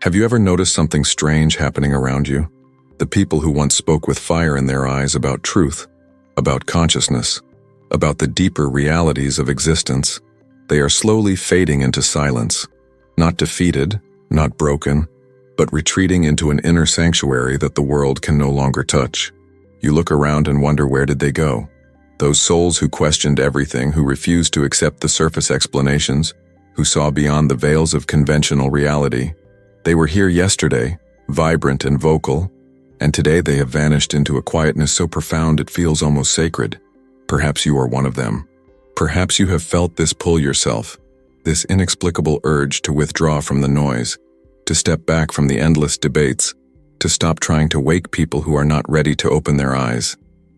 Have you ever noticed something strange happening around you? The people who once spoke with fire in their eyes about truth, about consciousness, about the deeper realities of existence, they are slowly fading into silence, not defeated, not broken, but retreating into an inner sanctuary that the world can no longer touch. You look around and wonder, where did they go? Those souls who questioned everything, who refused to accept the surface explanations, who saw beyond the veils of conventional reality. They were here yesterday, vibrant and vocal, and today they have vanished into a quietness so profound it feels almost sacred. Perhaps you are one of them. Perhaps you have felt this pull yourself, this inexplicable urge to withdraw from the noise, to step back from the endless debates, to stop trying to wake people who are not ready to open their eyes.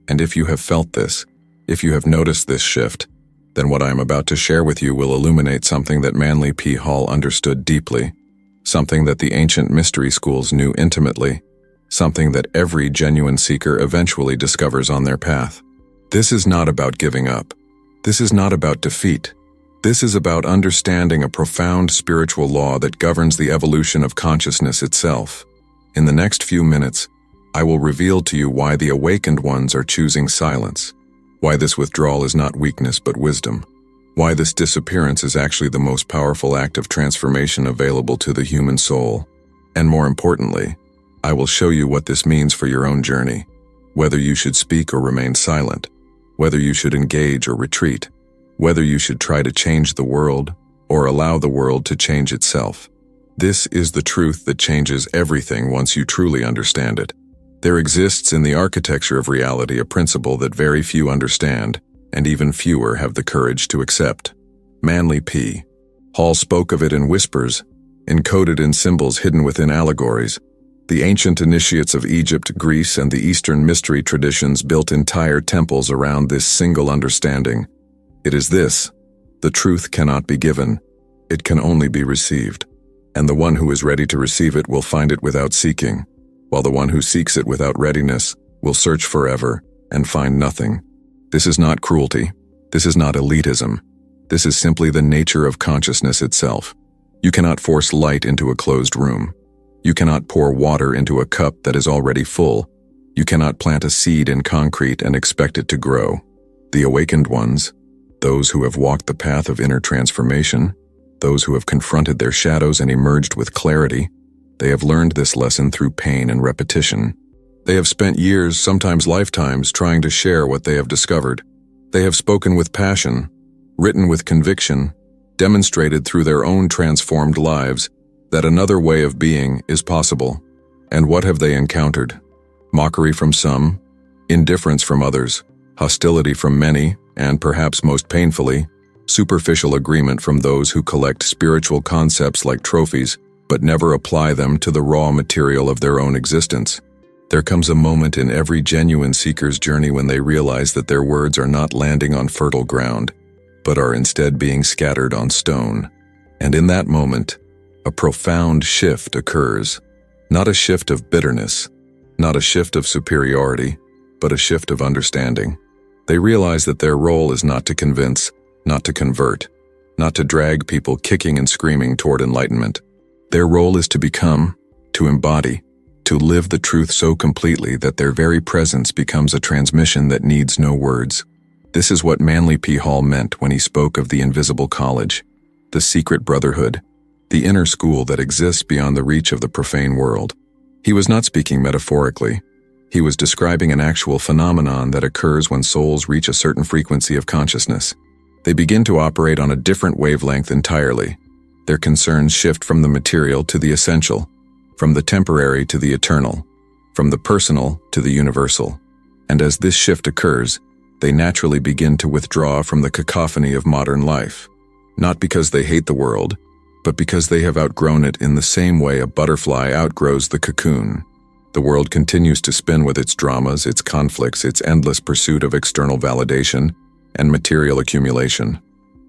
And if you have felt this, if you have noticed this shift, then what I am about to share with you will illuminate something that Manly P. Hall understood deeply, something that the ancient mystery schools knew intimately, something that every genuine seeker eventually discovers on their path. This is not about giving up. This is not about defeat. This is about understanding a profound spiritual law that governs the evolution of consciousness itself. In the next few minutes, I will reveal to you why the awakened ones are choosing silence, why this withdrawal is not weakness but wisdom, why this disappearance is actually the most powerful act of transformation available to the human soul, and more importantly, I will show you what this means for your own journey, whether you should speak or remain silent, whether you should engage or retreat, whether you should try to change the world or allow the world to change itself. This is the truth that changes everything once you truly understand it. There exists in the architecture of reality a principle that very few understand, and even fewer have the courage to accept. Manly P. Hall spoke of it in whispers, encoded in symbols hidden within allegories. The ancient initiates of Egypt, Greece, and the Eastern mystery traditions built entire temples around this single understanding. It is this: the truth cannot be given, it can only be received. And the one who is ready to receive it will find it without seeking, while the one who seeks it without readiness will search forever and find nothing. This is not cruelty. This is not elitism. This is simply the nature of consciousness itself. You cannot force light into a closed room. You cannot pour water into a cup that is already full. You cannot plant a seed in concrete and expect it to grow. The awakened ones, those who have walked the path of inner transformation, those who have confronted their shadows and emerged with clarity, they have learned this lesson through pain and repetition. They have spent years, sometimes lifetimes, trying to share what they have discovered. They have spoken with passion, written with conviction, demonstrated through their own transformed lives that another way of being is possible. And what have they encountered? Mockery from some, indifference from others, hostility from many, and perhaps most painfully, superficial agreement from those who collect spiritual concepts like trophies but never apply them to the raw material of their own existence. There comes a moment in every genuine seeker's journey when they realize that their words are not landing on fertile ground, but are instead being scattered on stone. And in that moment, a profound shift occurs. Not a shift of bitterness, not a shift of superiority, but a shift of understanding. They realize that their role is not to convince, not to convert, not to drag people kicking and screaming toward enlightenment. Their role is to become, to embody, to live the truth so completely that their very presence becomes a transmission that needs no words. This is what Manly P. Hall meant when he spoke of the invisible college, the secret brotherhood, the inner school that exists beyond the reach of the profane world. He was not speaking metaphorically. He was describing an actual phenomenon that occurs when souls reach a certain frequency of consciousness. They begin to operate on a different wavelength entirely. Their concerns shift from the material to the essential, from the temporary to the eternal, from the personal to the universal. And as this shift occurs, they naturally begin to withdraw from the cacophony of modern life, not because they hate the world, but because they have outgrown it in the same way a butterfly outgrows the cocoon. The world continues to spin with its dramas, its conflicts, its endless pursuit of external validation and material accumulation.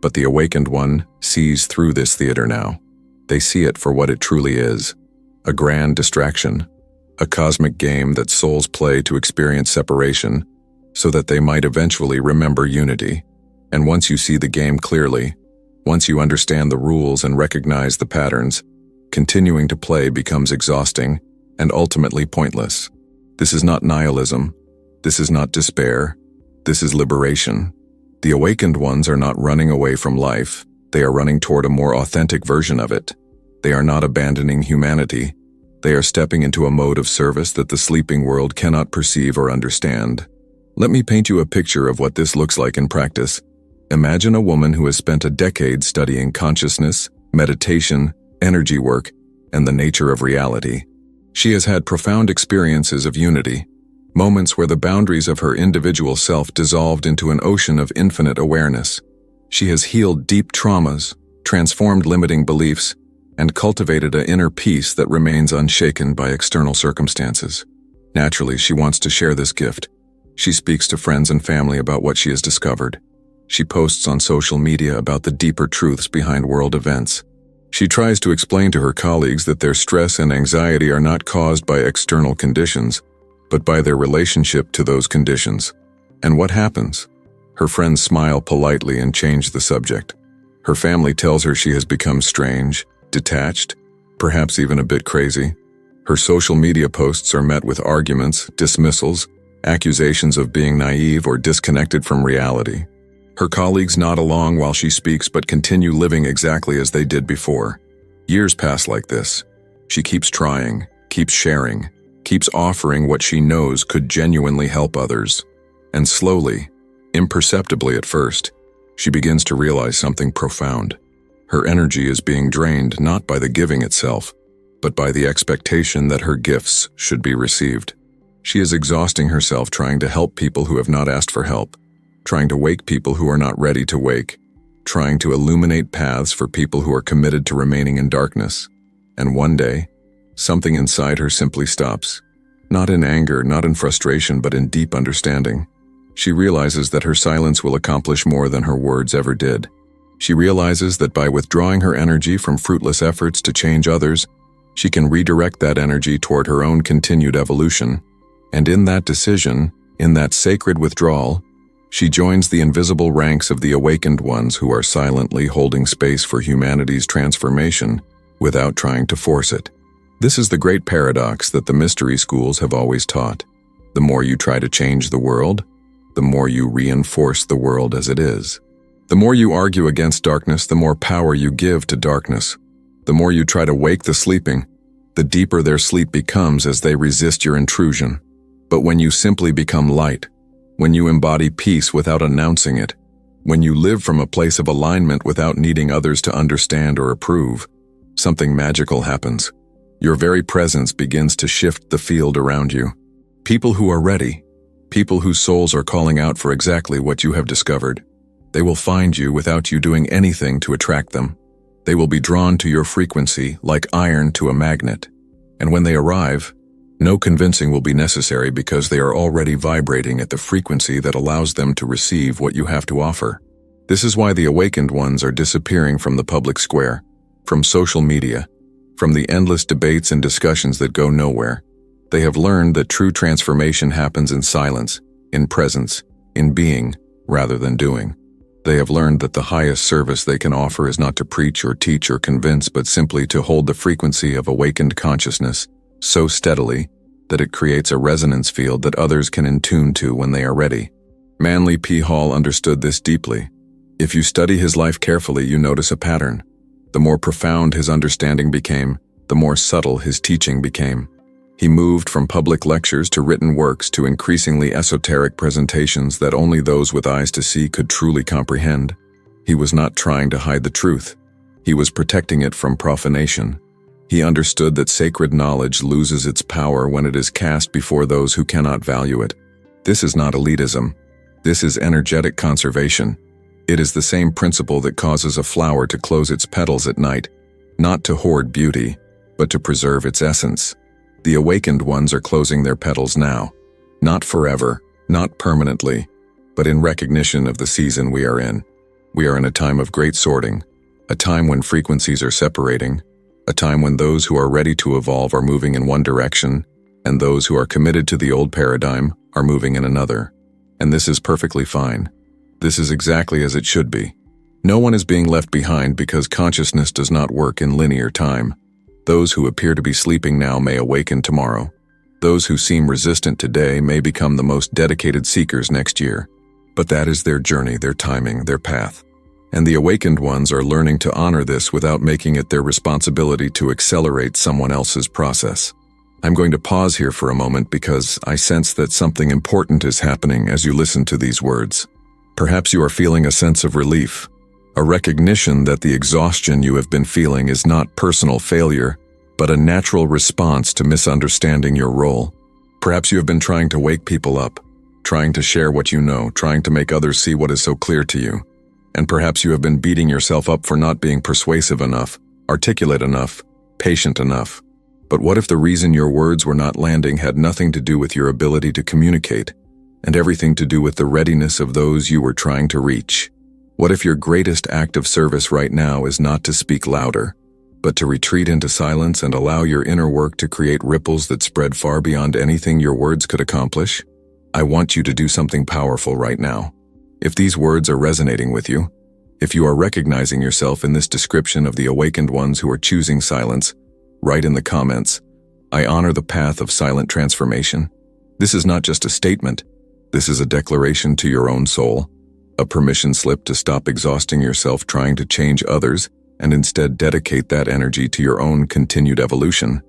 But the awakened one sees through this theater now. They see it for what it truly is: a grand distraction, a cosmic game that souls play to experience separation so that they might eventually remember unity. And once you see the game clearly, once you understand the rules and recognize the patterns, continuing to play becomes exhausting and ultimately pointless. This is not nihilism. This is not despair. This is liberation. The awakened ones are not running away from life. They are running toward a more authentic version of it. They are not abandoning humanity. They are stepping into a mode of service that the sleeping world cannot perceive or understand. Let me paint you a picture of what this looks like in practice. Imagine a woman who has spent a decade studying consciousness, meditation, energy work, and the nature of reality. She has had profound experiences of unity, moments where the boundaries of her individual self dissolved into an ocean of infinite awareness. She has healed deep traumas, transformed limiting beliefs, and cultivated an inner peace that remains unshaken by external circumstances. Naturally, she wants to share this gift. She speaks to friends and family about what she has discovered. She posts on social media about the deeper truths behind world events. She tries to explain to her colleagues that their stress and anxiety are not caused by external conditions, but by their relationship to those conditions. And what happens? Her friends smile politely and change the subject. Her family tells her she has become strange, detached, perhaps even a bit crazy. Her social media posts are met with arguments, dismissals, accusations of being naive or disconnected from reality. Her colleagues nod along while she speaks but continue living exactly as they did before. Years pass like this. She keeps trying, keeps sharing, keeps offering what she knows could genuinely help others. And slowly, imperceptibly at first, she begins to realize something profound. Her energy is being drained not by the giving itself, but by the expectation that her gifts should be received. She is exhausting herself trying to help people who have not asked for help, trying to wake people who are not ready to wake, trying to illuminate paths for people who are committed to remaining in darkness. And one day, something inside her simply stops. Not in anger, not in frustration, but in deep understanding. She realizes that her silence will accomplish more than her words ever did. She realizes that by withdrawing her energy from fruitless efforts to change others, she can redirect that energy toward her own continued evolution. And in that decision, in that sacred withdrawal, she joins the invisible ranks of the awakened ones who are silently holding space for humanity's transformation without trying to force it. This is the great paradox that the mystery schools have always taught. The more you try to change the world, the more you reinforce the world as it is. The more you argue against darkness, the more power you give to darkness. The more you try to wake the sleeping, the deeper their sleep becomes as they resist your intrusion. But when you simply become light, when you embody peace without announcing it, when you live from a place of alignment without needing others to understand or approve, something magical happens. Your very presence begins to shift the field around you. People who are ready, people whose souls are calling out for exactly what you have discovered, they will find you without you doing anything to attract them. They will be drawn to your frequency like iron to a magnet. And when they arrive, no convincing will be necessary because they are already vibrating at the frequency that allows them to receive what you have to offer. This is why the awakened ones are disappearing from the public square, from social media, from the endless debates and discussions that go nowhere. They have learned that true transformation happens in silence, in presence, in being, rather than doing. They have learned that the highest service they can offer is not to preach or teach or convince, but simply to hold the frequency of awakened consciousness so steadily that it creates a resonance field that others can attune to when they are ready. Manly P. Hall understood this deeply. If you study his life carefully, you notice a pattern. The more profound his understanding became, the more subtle his teaching became. He moved from public lectures to written works to increasingly esoteric presentations that only those with eyes to see could truly comprehend. He was not trying to hide the truth. He was protecting it from profanation. He understood that sacred knowledge loses its power when it is cast before those who cannot value it. This is not elitism. This is energetic conservation. It is the same principle that causes a flower to close its petals at night, not to hoard beauty, but to preserve its essence. The awakened ones are closing their petals now, not forever, not permanently, but in recognition of the season we are in. We are in a time of great sorting, a time when frequencies are separating, a time when those who are ready to evolve are moving in one direction, and those who are committed to the old paradigm are moving in another. And this is perfectly fine. This is exactly as it should be. No one is being left behind because consciousness does not work in linear time. Those who appear to be sleeping now may awaken tomorrow. Those who seem resistant today may become the most dedicated seekers next year. But that is their journey, their timing, their path. And the awakened ones are learning to honor this without making it their responsibility to accelerate someone else's process. I'm going to pause here for a moment because I sense that something important is happening as you listen to these words. Perhaps you are feeling a sense of relief, a recognition that the exhaustion you have been feeling is not personal failure, but a natural response to misunderstanding your role. Perhaps you have been trying to wake people up, trying to share what you know, trying to make others see what is so clear to you. And perhaps you have been beating yourself up for not being persuasive enough, articulate enough, patient enough. But what if the reason your words were not landing had nothing to do with your ability to communicate, and everything to do with the readiness of those you were trying to reach? What if your greatest act of service right now is not to speak louder, but to retreat into silence and allow your inner work to create ripples that spread far beyond anything your words could accomplish? I want you to do something powerful right now. If these words are resonating with you, if you are recognizing yourself in this description of the awakened ones who are choosing silence, write in the comments, "I honor the path of silent transformation." This is not just a statement. This is a declaration to your own soul, a permission slip to stop exhausting yourself trying to change others and instead dedicate that energy to your own continued evolution.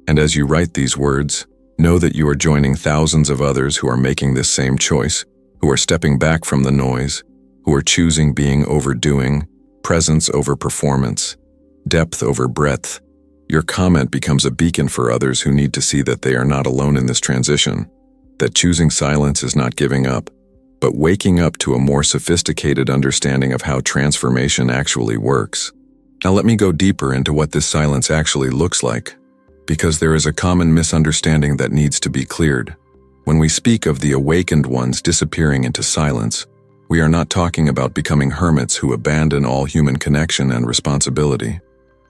And as you write these words, know that you are joining thousands of others who are making this same choice, who are stepping back from the noise, who are choosing being over doing, presence over performance, depth over breadth. Your comment becomes a beacon for others who need to see that they are not alone in this transition, that choosing silence is not giving up, but waking up to a more sophisticated understanding of how transformation actually works. Now let me go deeper into what this silence actually looks like, because there is a common misunderstanding that needs to be cleared. When we speak of the awakened ones disappearing into silence, we are not talking about becoming hermits who abandon all human connection and responsibility.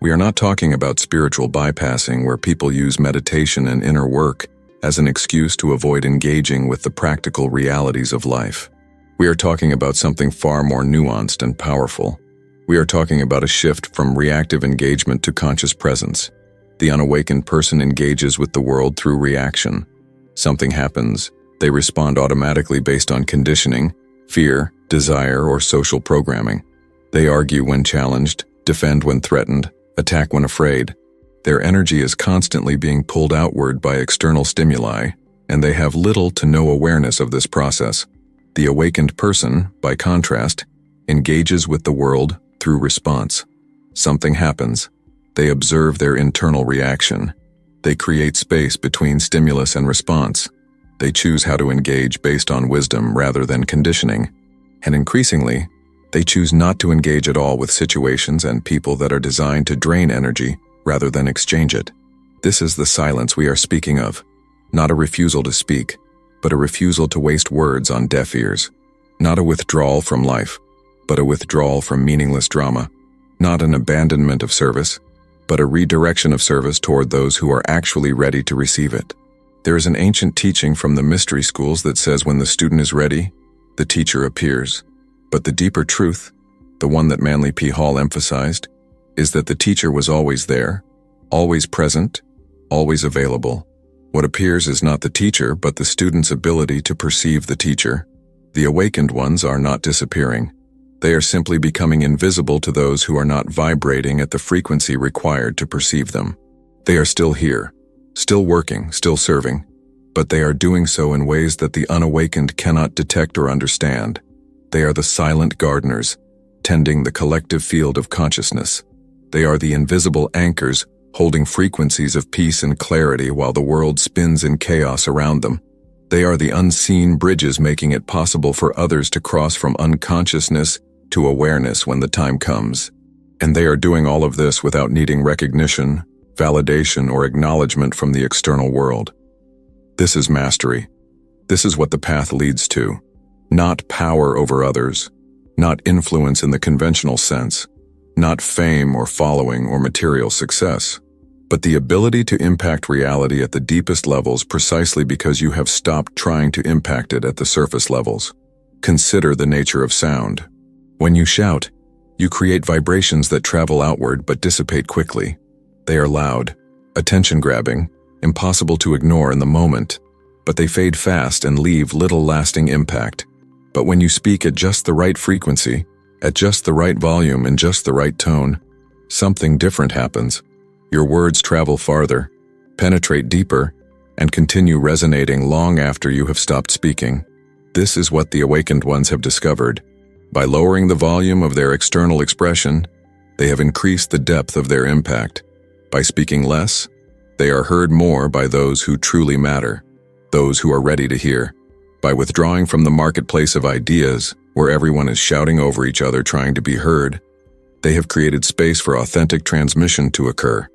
We are not talking about spiritual bypassing where people use meditation and inner work as an excuse to avoid engaging with the practical realities of life. We are talking about something far more nuanced and powerful. We are talking about a shift from reactive engagement to conscious presence. The unawakened person engages with the world through reaction. Something happens. They respond automatically based on conditioning, fear, desire, or social programming. They argue when challenged, defend when threatened, attack when afraid. Their energy is constantly being pulled outward by external stimuli, and they have little to no awareness of this process. The awakened person, by contrast, engages with the world through response. Something happens. They observe their internal reaction. They create space between stimulus and response. They choose how to engage based on wisdom rather than conditioning. And increasingly, they choose not to engage at all with situations and people that are designed to drain energy rather than exchange it. This is the silence we are speaking of. Not a refusal to speak, but a refusal to waste words on deaf ears. Not a withdrawal from life, but a withdrawal from meaningless drama. Not an abandonment of service, but a redirection of service toward those who are actually ready to receive it. There is an ancient teaching from the mystery schools that says when the student is ready, the teacher appears. But the deeper truth, the one that Manly P. Hall emphasized, is that the teacher was always there, always present, always available. What appears is not the teacher, but the student's ability to perceive the teacher. The awakened ones are not disappearing. They are simply becoming invisible to those who are not vibrating at the frequency required to perceive them. They are still here, still working, still serving, but they are doing so in ways that the unawakened cannot detect or understand. They are the silent gardeners, tending the collective field of consciousness. They are the invisible anchors, holding frequencies of peace and clarity while the world spins in chaos around them. They are the unseen bridges making it possible for others to cross from unconsciousness to awareness when the time comes. And they are doing all of this without needing recognition, validation, or acknowledgement from the external world. This is mastery. This is what the path leads to. Not power over others, not influence in the conventional sense, not fame or following or material success, but the ability to impact reality at the deepest levels precisely because you have stopped trying to impact it at the surface levels. Consider the nature of sound. When you shout, you create vibrations that travel outward but dissipate quickly. They are loud, attention-grabbing, impossible to ignore in the moment, but they fade fast and leave little lasting impact. But when you speak at just the right frequency, at just the right volume and just the right tone, something different happens. Your words travel farther, penetrate deeper, and continue resonating long after you have stopped speaking. This is what the awakened ones have discovered. By lowering the volume of their external expression, they have increased the depth of their impact. By speaking less, they are heard more by those who truly matter, those who are ready to hear. By withdrawing from the marketplace of ideas, where everyone is shouting over each other trying to be heard, they have created space for authentic transmission to occur.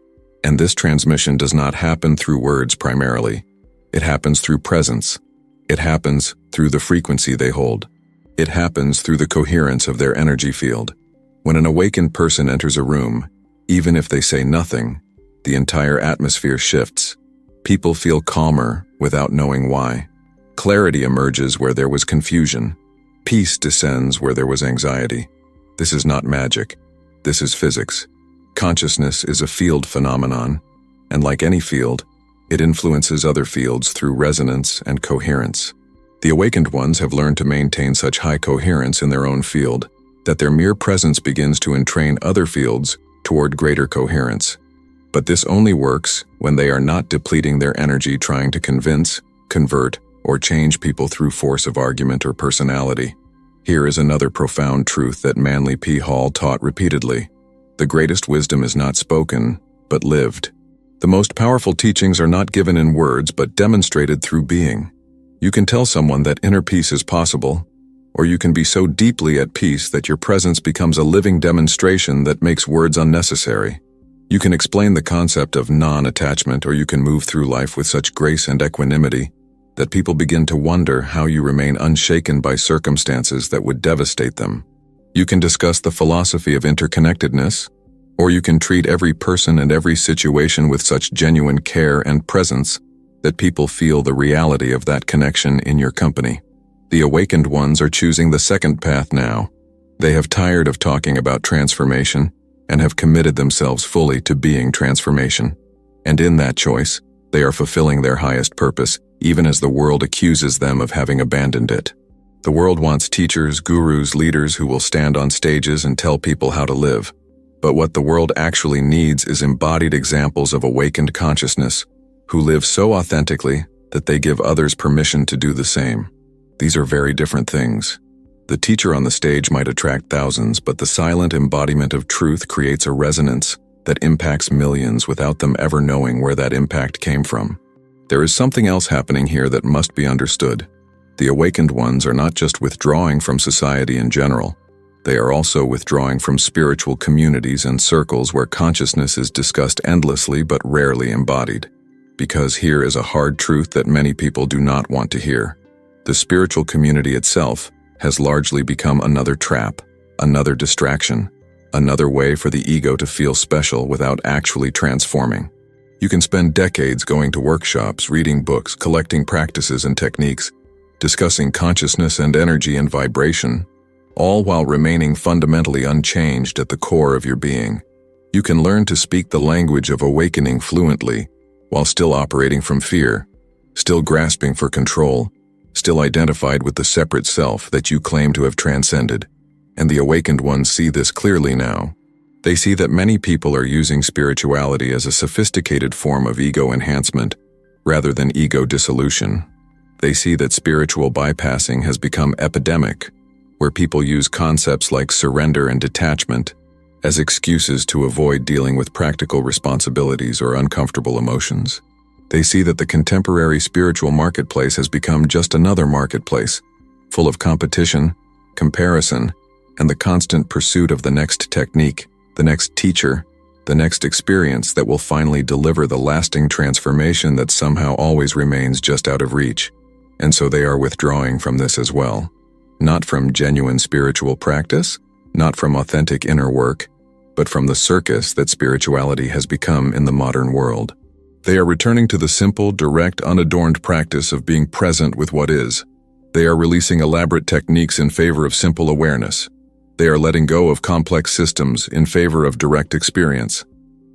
And this transmission does not happen through words primarily. It happens through presence. It happens through the frequency they hold. It happens through the coherence of their energy field. When an awakened person enters a room, even if they say nothing, the entire atmosphere shifts. People feel calmer without knowing why. Clarity emerges where there was confusion. Peace descends where there was anxiety. This is not magic. This is physics. Consciousness is a field phenomenon, and like any field, it influences other fields through resonance and coherence. The awakened ones have learned to maintain such high coherence in their own field that their mere presence begins to entrain other fields toward greater coherence. But this only works when they are not depleting their energy trying to convince, convert, or change people through force of argument or personality. Here is another profound truth that Manly P. Hall taught repeatedly. The greatest wisdom is not spoken, but lived. The most powerful teachings are not given in words, but demonstrated through being. You can tell someone that inner peace is possible, or you can be so deeply at peace that your presence becomes a living demonstration that makes words unnecessary. You can explain the concept of non-attachment, or you can move through life with such grace and equanimity that people begin to wonder how you remain unshaken by circumstances that would devastate them. You can discuss the philosophy of interconnectedness, or you can treat every person and every situation with such genuine care and presence that people feel the reality of that connection in your company. The awakened ones are choosing the second path now. They have tired of talking about transformation and have committed themselves fully to being transformation. And in that choice, they are fulfilling their highest purpose, even as the world accuses them of having abandoned it. The world wants teachers, gurus, leaders who will stand on stages and tell people how to live. But what the world actually needs is embodied examples of awakened consciousness who live so authentically that they give others permission to do the same. These are very different things. The teacher on the stage might attract thousands, but the silent embodiment of truth creates a resonance that impacts millions without them ever knowing where that impact came from. There is something else happening here that must be understood. The awakened ones are not just withdrawing from society in general. They are also withdrawing from spiritual communities and circles where consciousness is discussed endlessly but rarely embodied. Because here is a hard truth that many people do not want to hear. The spiritual community itself has largely become another trap, another distraction, another way for the ego to feel special without actually transforming. You can spend decades going to workshops, reading books, collecting practices and techniques, discussing consciousness and energy and vibration, all while remaining fundamentally unchanged at the core of your being. You can learn to speak the language of awakening fluently, while still operating from fear, still grasping for control, still identified with the separate self that you claim to have transcended. And the awakened ones see this clearly now. They see that many people are using spirituality as a sophisticated form of ego enhancement, rather than ego dissolution. They see that spiritual bypassing has become epidemic, where people use concepts like surrender and detachment as excuses to avoid dealing with practical responsibilities or uncomfortable emotions. They see that the contemporary spiritual marketplace has become just another marketplace, full of competition, comparison, and the constant pursuit of the next technique, the next teacher, the next experience that will finally deliver the lasting transformation that somehow always remains just out of reach. And so they are withdrawing from this as well. Not from genuine spiritual practice, not from authentic inner work, but from the circus that spirituality has become in the modern world. They are returning to the simple, direct, unadorned practice of being present with what is. They are releasing elaborate techniques in favor of simple awareness. They are letting go of complex systems in favor of direct experience.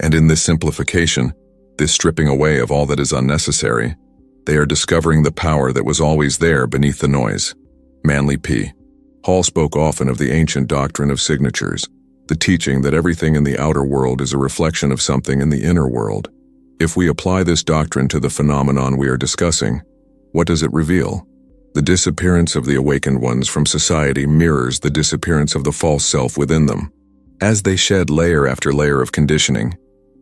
And in this simplification, this stripping away of all that is unnecessary, they are discovering the power that was always there beneath the noise. Manly P. Hall spoke often of the ancient doctrine of signatures, the teaching that everything in the outer world is a reflection of something in the inner world. If we apply this doctrine to the phenomenon we are discussing, what does it reveal? The disappearance of the awakened ones from society mirrors the disappearance of the false self within them. As they shed layer after layer of conditioning,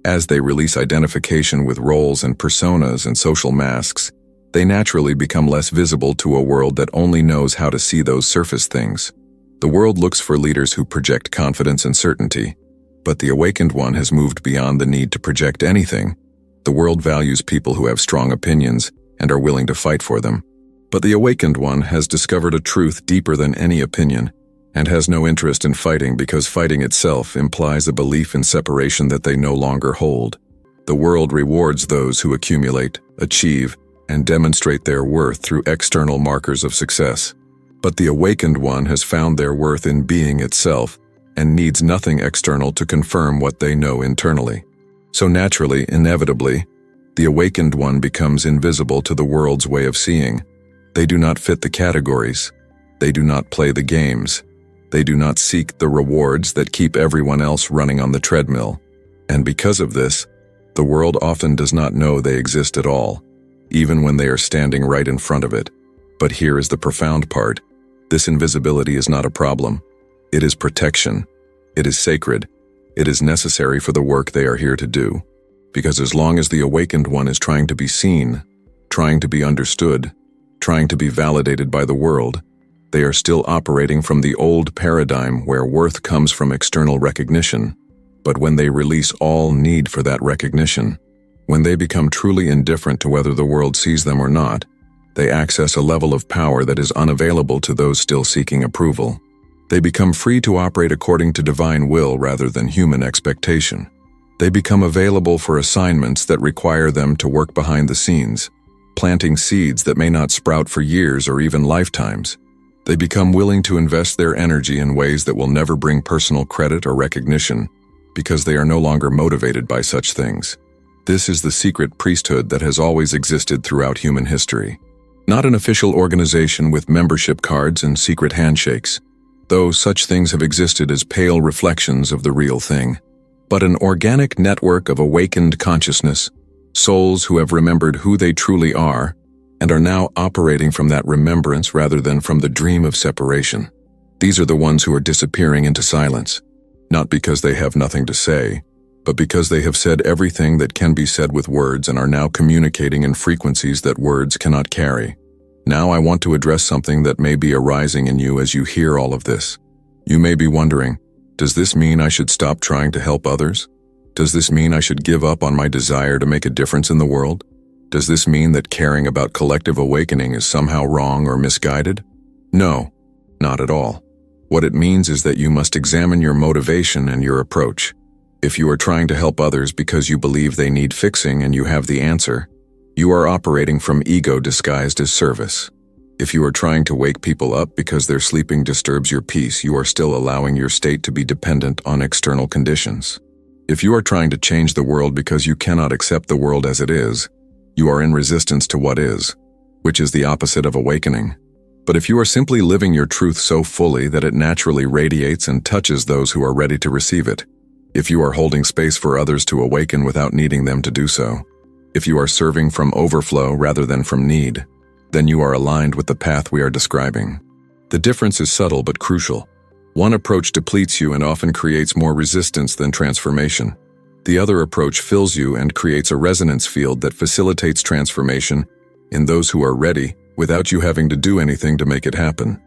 as they release identification with roles and personas and social masks, they naturally become less visible to a world that only knows how to see those surface things. The world looks for leaders who project confidence and certainty, but the awakened one has moved beyond the need to project anything. The world values people who have strong opinions and are willing to fight for them. But the awakened one has discovered a truth deeper than any opinion, and has no interest in fighting because fighting itself implies a belief in separation that they no longer hold. The world rewards those who accumulate, achieve, and demonstrate their worth through external markers of success. But the awakened one has found their worth in being itself and needs nothing external to confirm what they know internally. So naturally, inevitably, the awakened one becomes invisible to the world's way of seeing. They do not fit the categories. They do not play the games. They do not seek the rewards that keep everyone else running on the treadmill. And because of this, the world often does not know they exist at all, even when they are standing right in front of it. But here is the profound part. This invisibility is not a problem. It is protection. It is sacred. It is necessary for the work they are here to do. Because as long as the awakened one is trying to be seen, trying to be understood, trying to be validated by the world, they are still operating from the old paradigm where worth comes from external recognition. But when they release all need for that recognition, when they become truly indifferent to whether the world sees them or not, they access a level of power that is unavailable to those still seeking approval. They become free to operate according to divine will rather than human expectation. They become available for assignments that require them to work behind the scenes, planting seeds that may not sprout for years or even lifetimes. They become willing to invest their energy in ways that will never bring personal credit or recognition, because they are no longer motivated by such things. This is the secret priesthood that has always existed throughout human history. Not an official organization with membership cards and secret handshakes, though such things have existed as pale reflections of the real thing, but an organic network of awakened consciousness, souls who have remembered who they truly are, and are now operating from that remembrance rather than from the dream of separation. These are the ones who are disappearing into silence, not because they have nothing to say, but because they have said everything that can be said with words and are now communicating in frequencies that words cannot carry. Now I want to address something that may be arising in you as you hear all of this. You may be wondering, does this mean I should stop trying to help others? Does this mean I should give up on my desire to make a difference in the world? Does this mean that caring about collective awakening is somehow wrong or misguided? No, not at all. What it means is that you must examine your motivation and your approach. If you are trying to help others because you believe they need fixing and you have the answer, you are operating from ego disguised as service. If you are trying to wake people up because their sleeping disturbs your peace, you are still allowing your state to be dependent on external conditions. If you are trying to change the world because you cannot accept the world as it is, you are in resistance to what is, which is the opposite of awakening. But if you are simply living your truth so fully that it naturally radiates and touches those who are ready to receive it, if you are holding space for others to awaken without needing them to do so, if you are serving from overflow rather than from need, then you are aligned with the path we are describing. The difference is subtle but crucial. One approach depletes you and often creates more resistance than transformation. The other approach fills you and creates a resonance field that facilitates transformation in those who are ready without you having to do anything to make it happen.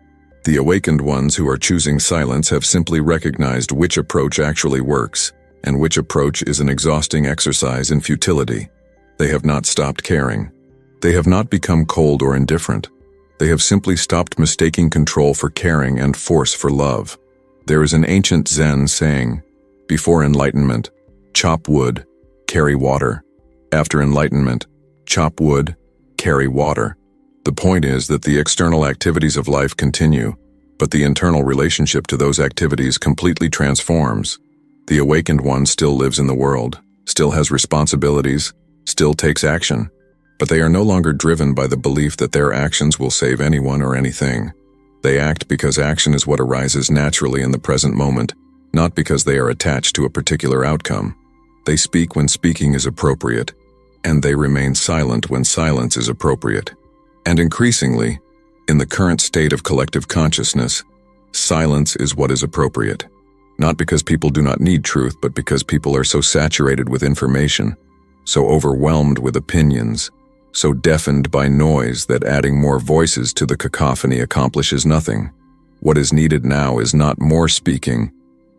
The awakened ones who are choosing silence have simply recognized which approach actually works and which approach is an exhausting exercise in futility. They have not stopped caring. They have not become cold or indifferent. They have simply stopped mistaking control for caring and force for love. There is an ancient Zen saying, "Before enlightenment, chop wood, carry water. After enlightenment, chop wood, carry water." The point is that the external activities of life continue, but the internal relationship to those activities completely transforms. The awakened one still lives in the world, still has responsibilities, still takes action, but they are no longer driven by the belief that their actions will save anyone or anything. They act because action is what arises naturally in the present moment, not because they are attached to a particular outcome. They speak when speaking is appropriate, and they remain silent when silence is appropriate. And increasingly, in the current state of collective consciousness, silence is what is appropriate. Not because people do not need truth, but because people are so saturated with information, so overwhelmed with opinions, so deafened by noise that adding more voices to the cacophony accomplishes nothing. What is needed now is not more speaking,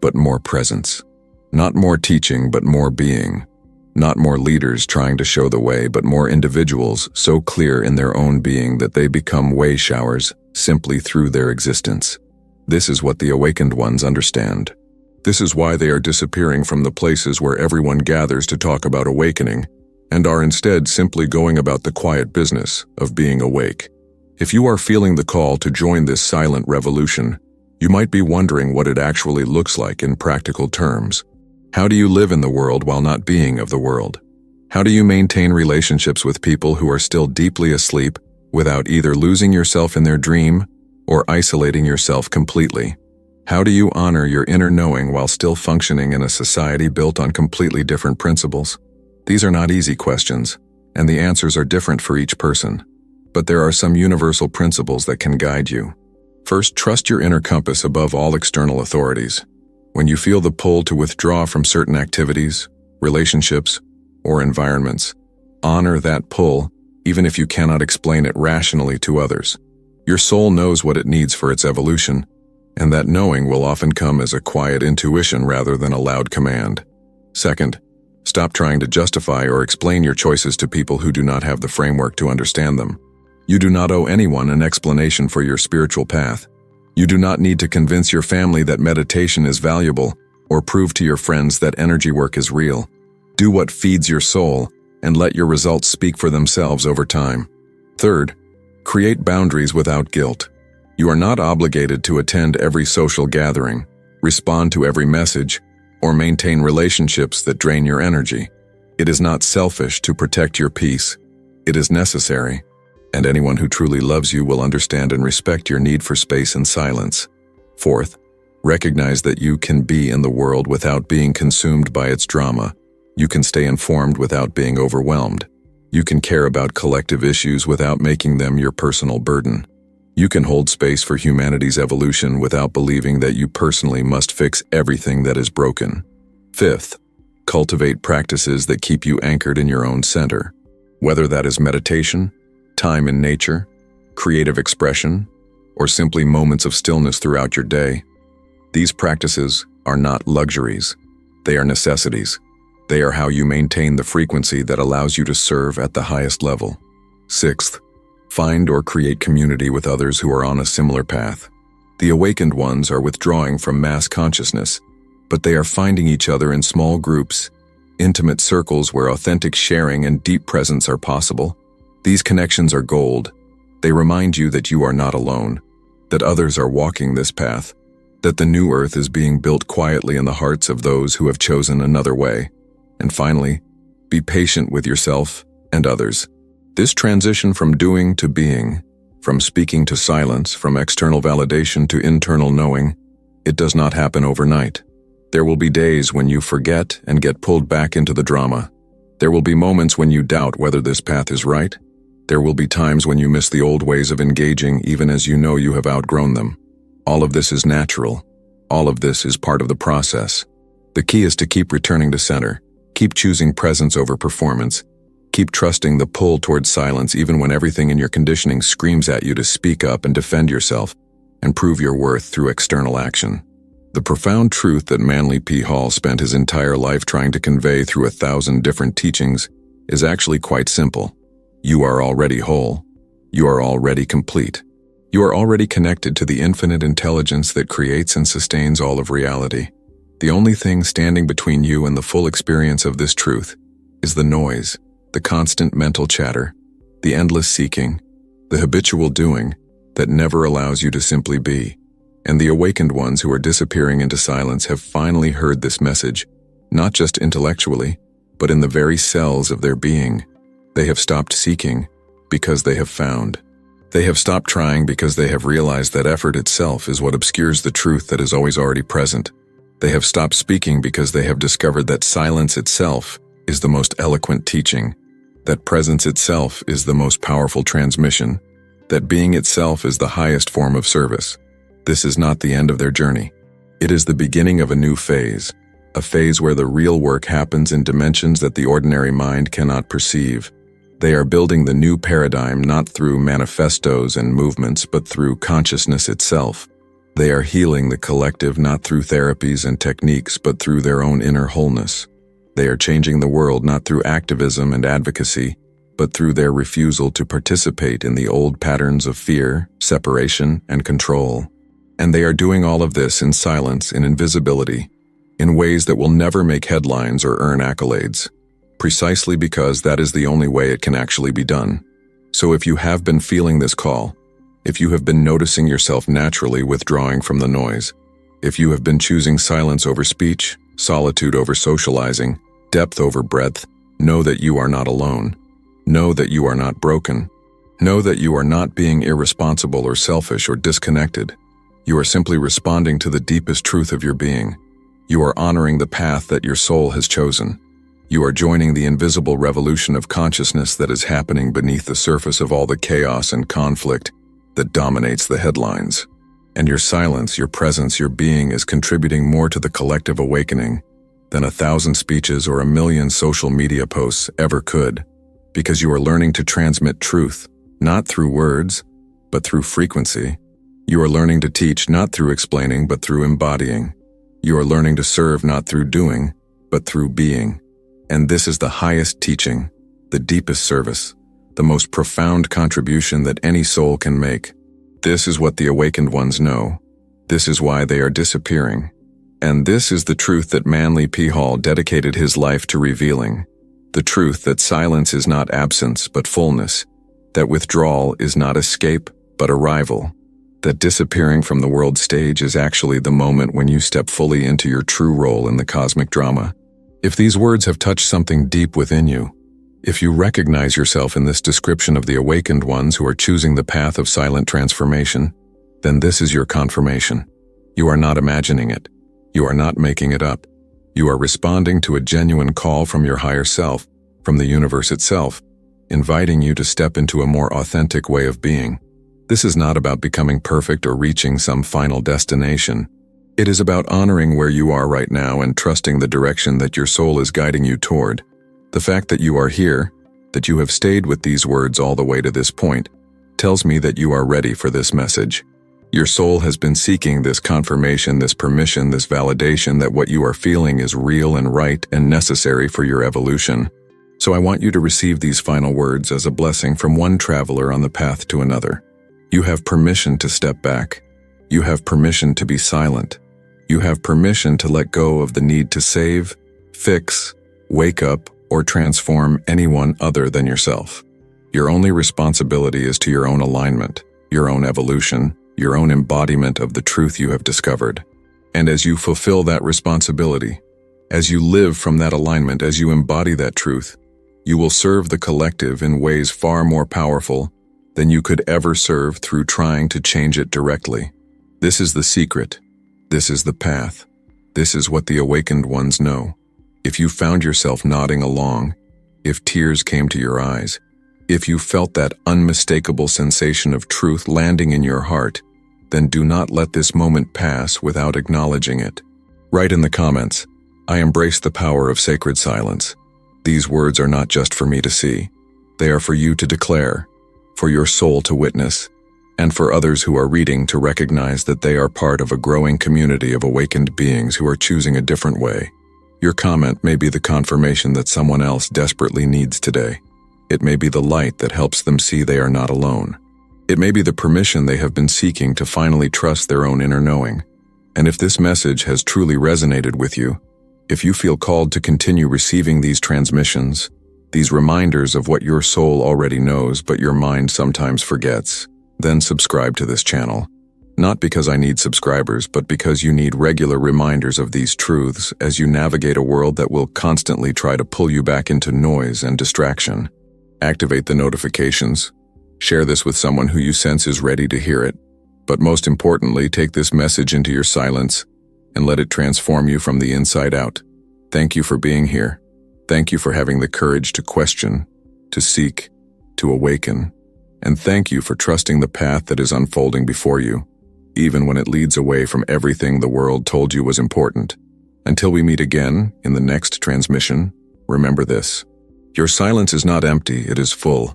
but more presence. Not more teaching, but more being. Not more leaders trying to show the way, but more individuals so clear in their own being that they become way showers simply through their existence. This is what the awakened ones understand. This is why they are disappearing from the places where everyone gathers to talk about awakening, and are instead simply going about the quiet business of being awake. If you are feeling the call to join this silent revolution, you might be wondering what it actually looks like in practical terms. How do you live in the world while not being of the world? How do you maintain relationships with people who are still deeply asleep without either losing yourself in their dream or isolating yourself completely? How do you honor your inner knowing while still functioning in a society built on completely different principles? These are not easy questions, and the answers are different for each person. But there are some universal principles that can guide you. First, trust your inner compass above all external authorities. When you feel the pull to withdraw from certain activities, relationships, or environments, honor that pull, even if you cannot explain it rationally to others. Your soul knows what it needs for its evolution, and that knowing will often come as a quiet intuition rather than a loud command. Second, stop trying to justify or explain your choices to people who do not have the framework to understand them. You do not owe anyone an explanation for your spiritual path. You do not need to convince your family that meditation is valuable or prove to your friends that energy work is real. Do what feeds your soul and let your results speak for themselves over time. Third, create boundaries without guilt. You are not obligated to attend every social gathering, respond to every message, or maintain relationships that drain your energy. It is not selfish to protect your peace. It is necessary, and anyone who truly loves you will understand and respect your need for space and silence. Fourth, recognize that you can be in the world without being consumed by its drama. You can stay informed without being overwhelmed. You can care about collective issues without making them your personal burden. You can hold space for humanity's evolution without believing that you personally must fix everything that is broken. Fifth, cultivate practices that keep you anchored in your own center. Whether that is meditation, time in nature, creative expression, or simply moments of stillness throughout your day. These practices are not luxuries. They are necessities. They are how you maintain the frequency that allows you to serve at the highest level. Sixth, find or create community with others who are on a similar path. The awakened ones are withdrawing from mass consciousness, but they are finding each other in small groups, intimate circles where authentic sharing and deep presence are possible. These connections are gold. They remind you that you are not alone, that others are walking this path, that the new earth is being built quietly in the hearts of those who have chosen another way. And finally, be patient with yourself and others. This transition from doing to being, from speaking to silence, from external validation to internal knowing, it does not happen overnight. There will be days when you forget and get pulled back into the drama. There will be moments when you doubt whether this path is right. There will be times when you miss the old ways of engaging even as you know you have outgrown them. All of this is natural. All of this is part of the process. The key is to keep returning to center. Keep choosing presence over performance. Keep trusting the pull towards silence even when everything in your conditioning screams at you to speak up and defend yourself and prove your worth through external action. The profound truth that Manly P. Hall spent his entire life trying to convey through 1,000 different teachings is actually quite simple. You are already whole. You are already complete. You are already connected to the infinite intelligence that creates and sustains all of reality. The only thing standing between you and the full experience of this truth is the noise, the constant mental chatter, the endless seeking, the habitual doing that never allows you to simply be. And the awakened ones who are disappearing into silence have finally heard this message, not just intellectually, but in the very cells of their being. They have stopped seeking because they have found. They have stopped trying because they have realized that effort itself is what obscures the truth that is always already present. They have stopped speaking because they have discovered that silence itself is the most eloquent teaching, that presence itself is the most powerful transmission, that being itself is the highest form of service. This is not the end of their journey. It is the beginning of a new phase, a phase where the real work happens in dimensions that the ordinary mind cannot perceive. They are building the new paradigm not through manifestos and movements, but through consciousness itself. They are healing the collective not through therapies and techniques, but through their own inner wholeness. They are changing the world not through activism and advocacy, but through their refusal to participate in the old patterns of fear, separation, and control. And they are doing all of this in silence, in invisibility, in ways that will never make headlines or earn accolades, precisely because that is the only way it can actually be done. So if you have been feeling this call, if you have been noticing yourself naturally withdrawing from the noise, if you have been choosing silence over speech, solitude over socializing, depth over breadth, know that you are not alone. Know that you are not broken. Know that you are not being irresponsible or selfish or disconnected. You are simply responding to the deepest truth of your being. You are honoring the path that your soul has chosen. You are joining the invisible revolution of consciousness that is happening beneath the surface of all the chaos and conflict that dominates the headlines. And your silence, your presence, your being is contributing more to the collective awakening than 1,000 speeches or 1,000,000 social media posts ever could, because you are learning to transmit truth, not through words, but through frequency. You are learning to teach not through explaining, but through embodying. You are learning to serve not through doing, but through being. And this is the highest teaching, the deepest service, the most profound contribution that any soul can make. This is what the awakened ones know. This is why they are disappearing. And this is the truth that Manly P. Hall dedicated his life to revealing. The truth that silence is not absence, but fullness. That withdrawal is not escape, but arrival. That disappearing from the world stage is actually the moment when you step fully into your true role in the cosmic drama. If these words have touched something deep within you, if you recognize yourself in this description of the awakened ones who are choosing the path of silent transformation, then this is your confirmation. You are not imagining it. You are not making it up. You are responding to a genuine call from your higher self, from the universe itself, inviting you to step into a more authentic way of being. This is not about becoming perfect or reaching some final destination. It is about honoring where you are right now and trusting the direction that your soul is guiding you toward. The fact that you are here, that you have stayed with these words all the way to this point, tells me that you are ready for this message. Your soul has been seeking this confirmation, this permission, this validation that what you are feeling is real and right and necessary for your evolution. So I want you to receive these final words as a blessing from one traveler on the path to another. You have permission to step back. You have permission to be silent. You have permission to let go of the need to save, fix, wake up, or transform anyone other than yourself. Your only responsibility is to your own alignment, your own evolution, your own embodiment of the truth you have discovered. And as you fulfill that responsibility, as you live from that alignment, as you embody that truth, you will serve the collective in ways far more powerful than you could ever serve through trying to change it directly. This is the secret. This is the path. This is what the awakened ones know. If you found yourself nodding along, if tears came to your eyes, if you felt that unmistakable sensation of truth landing in your heart, then do not let this moment pass without acknowledging it. Write in the comments, "I embrace the power of sacred silence." These words are not just for me to see. They are for you to declare, for your soul to witness, and for others who are reading to recognize that they are part of a growing community of awakened beings who are choosing a different way. Your comment may be the confirmation that someone else desperately needs today. It may be the light that helps them see they are not alone. It may be the permission they have been seeking to finally trust their own inner knowing. And if this message has truly resonated with you, if you feel called to continue receiving these transmissions, these reminders of what your soul already knows but your mind sometimes forgets, then subscribe to this channel. Not because I need subscribers, but because you need regular reminders of these truths as you navigate a world that will constantly try to pull you back into noise and distraction. Activate the notifications. Share this with someone who you sense is ready to hear it. But most importantly, take this message into your silence and let it transform you from the inside out. Thank you for being here. Thank you for having the courage to question, to seek, to awaken. And thank you for trusting the path that is unfolding before you, even when it leads away from everything the world told you was important. Until we meet again in the next transmission, remember this. Your silence is not empty, it is full.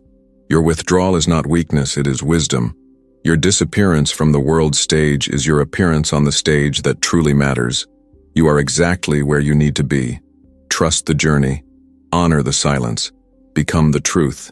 Your withdrawal is not weakness, it is wisdom. Your disappearance from the world stage is your appearance on the stage that truly matters. You are exactly where you need to be. Trust the journey. Honor the silence. Become the truth.